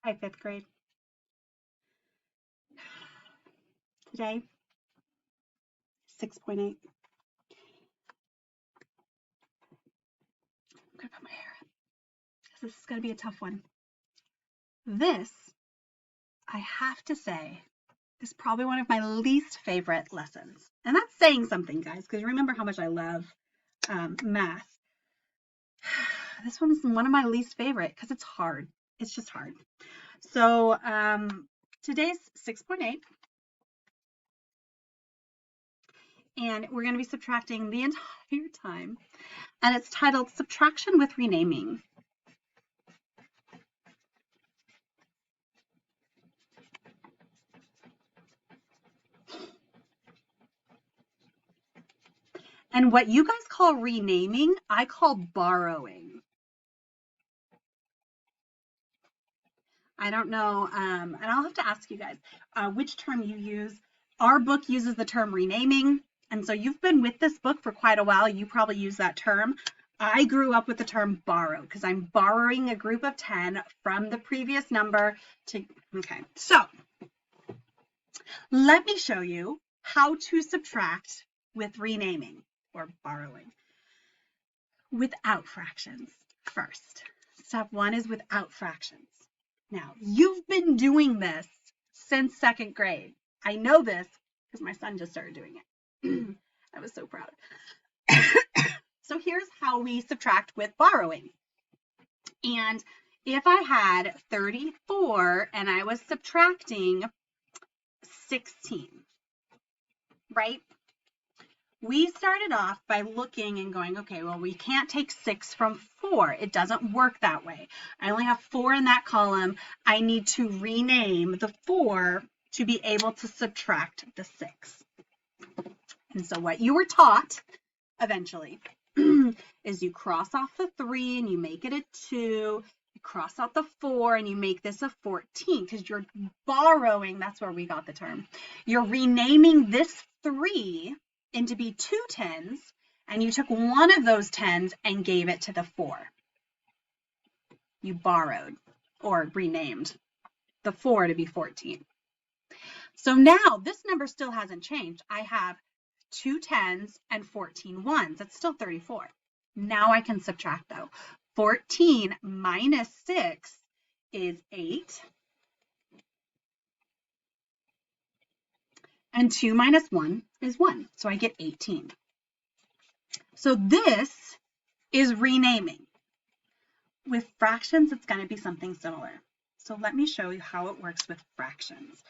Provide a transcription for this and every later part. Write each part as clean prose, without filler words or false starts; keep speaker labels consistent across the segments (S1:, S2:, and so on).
S1: Hi, fifth grade. Today, 6.8. I'm gonna put my hair in because this is gonna be a tough one. This, I have to say, is probably one of my least favorite lessons. And that's saying something, guys, because remember how much I love math. This one's one of my least favorite because it's hard. It's just hard. So today's 6.8. And we're going to be subtracting the entire time. And it's titled Subtraction with Renaming. And what you guys call renaming, I call borrowing. I don't know, and I'll have to ask you guys which term you use. Our book uses the term renaming, and so you've been with this book for quite a while. You probably use that term. I grew up with the term borrow because I'm borrowing a group of 10 from the previous number to, okay. So let me show you how to subtract with renaming or borrowing without fractions first. Step one is without fractions. Now, you've been doing this since second grade. I know this because my son just started doing it. I was so proud. So here's how we subtract with borrowing. And if I had 34 and I was subtracting 16, right? We started off by looking and going, okay, well, we can't take 6 from 4. It doesn't work that way. I only have 4 in that column. I need to rename the 4 to be able to subtract the 6. And so what you were taught eventually is you cross off the 3 and you make it a 2. You cross out the 4 and you make this a 14 because you're borrowing. That's where we got the term. You're renaming this 3 into be 2 10s, and you took one of those 10s and gave it to the 4. You borrowed or renamed the 4 to be 14. So now this number still hasn't changed. I have 2 10s and 14 1s. That's still 34. Now I can subtract though. 14 minus 6 is 8. And 2 minus 1 is 1. So I get 18. So this is renaming. With fractions, it's going to be something similar. So let me show you how it works with fractions.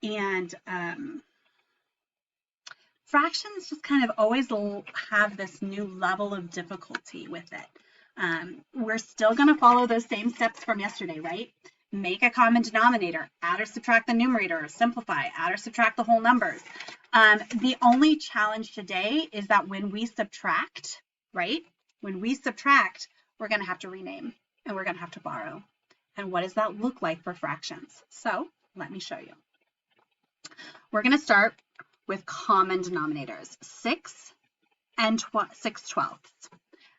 S1: And fractions just kind of always have this new level of difficulty with it. We're still going to follow those same steps from yesterday, right? Make a common denominator, add or subtract the numerator, simplify, add or subtract the whole numbers. The only challenge today is that when we subtract, right? When we subtract, we're going to have to rename and we're going to have to borrow. And what does that look like for fractions? So let me show you. We're going to start with common denominators, 6 and 6 twelfths.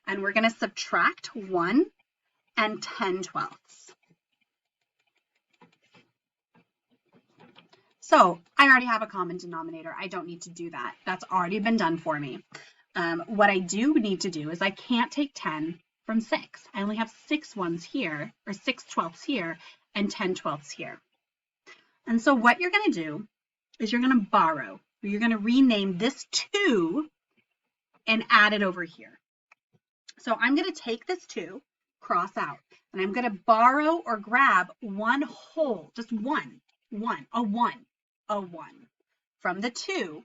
S1: And we're going to subtract 1 and 10 twelfths. So I already have a common denominator. I don't need to do that. That's already been done for me. What I do need to do is I can't take 10 from 6. I only have 6 ones here, or 6 twelfths here, and 10 twelfths here. And so what you're going to do is you're going to borrow. You're going to rename this 2 and add it over here. So I'm going to take this 2, cross out, and I'm going to borrow or grab one whole, just a 1 from the 2,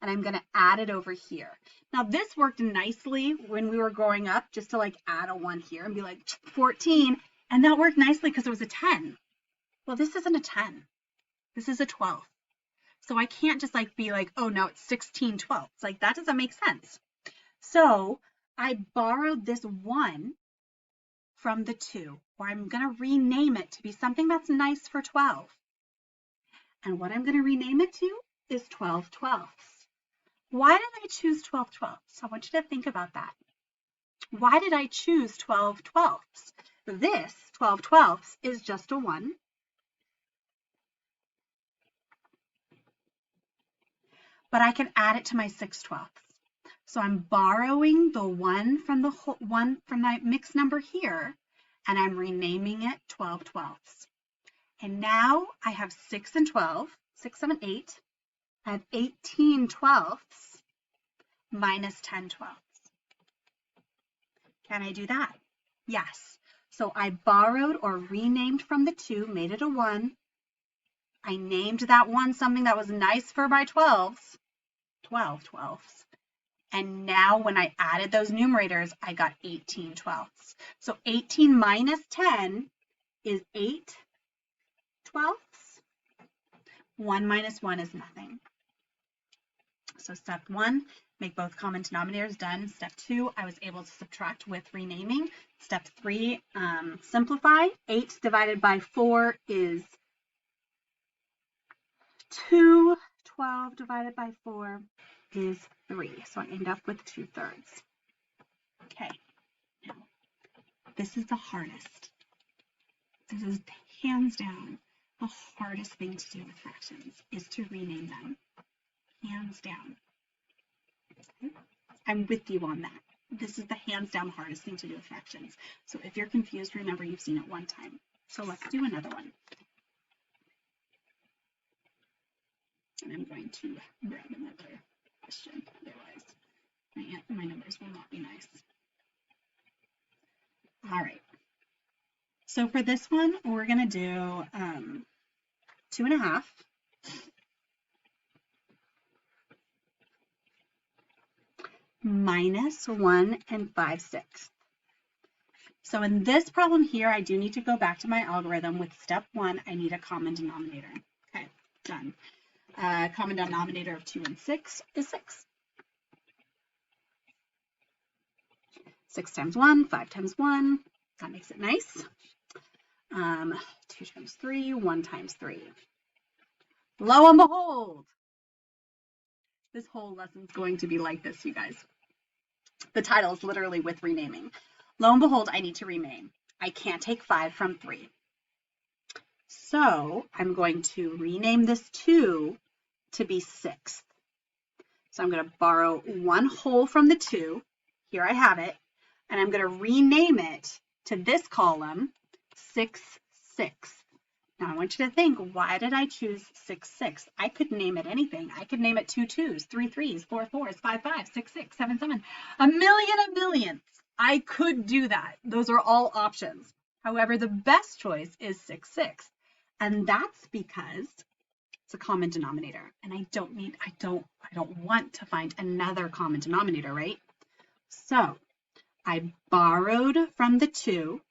S1: and I'm going to add it over here. Now this worked nicely when we were growing up, just to like add a 1 here and be like 14, and that worked nicely because it was a 10. Well, this isn't a 10. This is a 12. So I can't just like be like, oh, no, it's 16 twelfths. Like that doesn't make sense. So I borrowed this 1 from the 2, or I'm going to rename it to be something that's nice for 12. And what I'm going to rename it to is 12 twelfths. Why did I choose 12 twelfths? I want you to think about that. Why did I choose 12 twelfths? This 12 twelfths is just a 1. but I can add it to my 6/12. So I'm borrowing the one from the one from my mixed number here, and I'm renaming it 12/12. And now I have 6 and 12, 6, 7, 8. I have 18/12 minus 10/12. Can I do that? Yes. So I borrowed or renamed from the 2, made it a 1. I named that one something that was nice for my 12s, 12/12. And now when I added those numerators, I got 18/12. So 18 minus 10 is 8/12. 1 minus 1 is nothing. So step 1, make both common denominators, done. Step 2, I was able to subtract with renaming. Step 3, simplify. 8 divided by 4 is 2. 12 divided by 4 is 3. So I end up with 2/3. Okay, now this is the hardest. This is hands down the hardest thing to do with fractions, is to rename them. Hands down. Okay? I'm with you on that. This is the hands down hardest thing to do with fractions. So if you're confused, remember you've seen it one time. So let's do another one. And I'm going to grab another question, otherwise my numbers will not be nice. All right. So for this one, we're going to do 2.5 minus 1 5/6. So in this problem here, I do need to go back to my algorithm. With step 1, I need a common denominator. Okay, done. Common denominator of 2 and 6 is 6. 6 times 1, 5 times 1. That makes it nice. 2 times 3, 1 times 3. Lo and behold, this whole lesson is going to be like this, you guys. The title is literally with renaming. Lo and behold, I need to rename. I can't take 5 from 3. So I'm going to rename this 2 to be 6. So I'm going to borrow 1 whole from the 2. Here I have it. And I'm going to rename it to this column, 6/6. Now I want you to think, why did I choose 6/6? I could name it anything. I could name it 2 2s, 3 3s, 4 4s, 5 5s, 6 6, 7 7, a million. I could do that. Those are all options. However, the best choice is 6/6. And that's because it's a common denominator. And I don't want to find another common denominator, right? So I borrowed from the 2.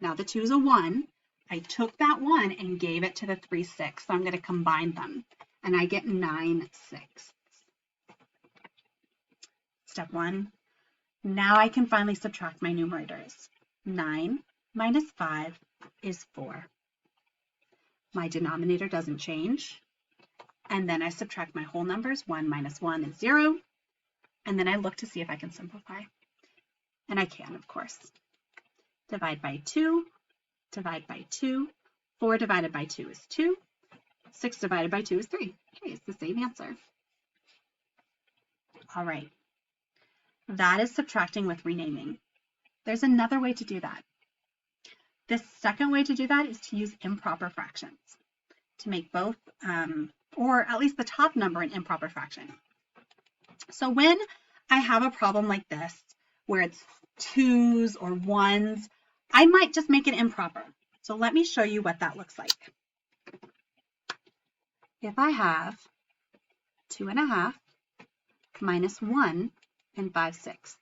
S1: Now the 2 is a 1. I took that 1 and gave it to the 3/6. So I'm going to combine them. And I get 9/6. Step 1. Now I can finally subtract my numerators. 9 minus 5 is 4. My denominator doesn't change. And then I subtract my whole numbers. 1 minus 1 is 0. And then I look to see if I can simplify. And I can, of course. Divide by 2, divide by 2. 4 divided by 2 is 2. 6 divided by 2 is 3. Okay, it's the same answer. All right. That is subtracting with renaming. There's another way to do that. The second way to do that is to use improper fractions to make both, or at least the top number, an improper fraction. So when I have a problem like this, where it's 2s or 1s, I might just make it improper. So let me show you what that looks like. If I have 2.5 minus 1 5/6.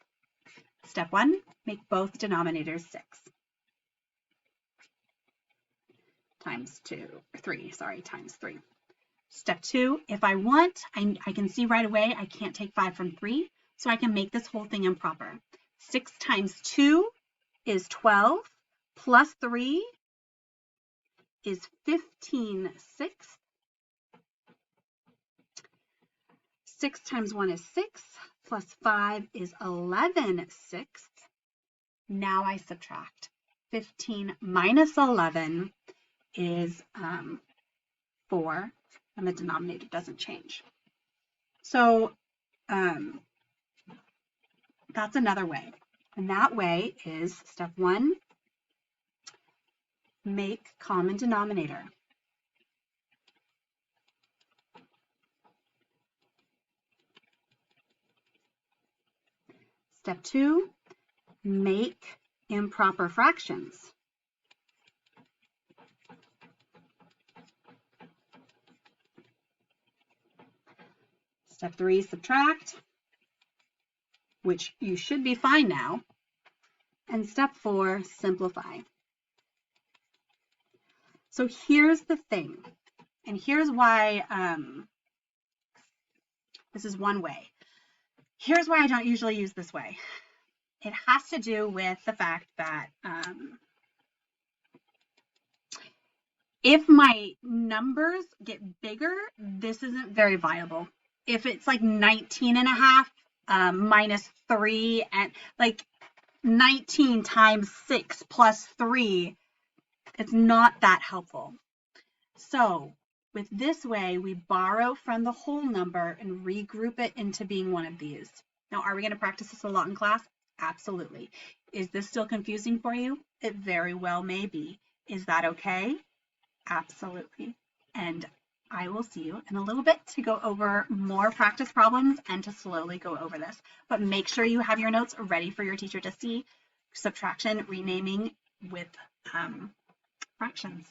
S1: Step 1, make both denominators 6. Times 3. Step 2, if I want, I can see right away I can't take 5 from 3, so I can make this whole thing improper. 6 times 2 is 12, plus 3 is 15/6. 6 times 1 is 6, plus 5 is 11/6. Now I subtract. 15 minus 11 is 4, and the denominator doesn't change. So that's another way. And that way is step 1, make common denominator. Step 2, make improper fractions. Step 3, subtract, which you should be fine now. And step 4, simplify. So here's the thing, and here's why this is one way. Here's why I don't usually use this way. It has to do with the fact that if my numbers get bigger, this isn't very viable. If it's like 19 and a half minus 3, and like 19 times 6 plus 3, it's not that helpful. So with this way, we borrow from the whole number and regroup it into being one of these. Now, are we going to practice this a lot in class? Absolutely. Is this still confusing for you? It very well may be. Is that okay? Absolutely. And I will see you in a little bit to go over more practice problems and to slowly go over this. But make sure you have your notes ready for your teacher to see. Subtraction, renaming with fractions.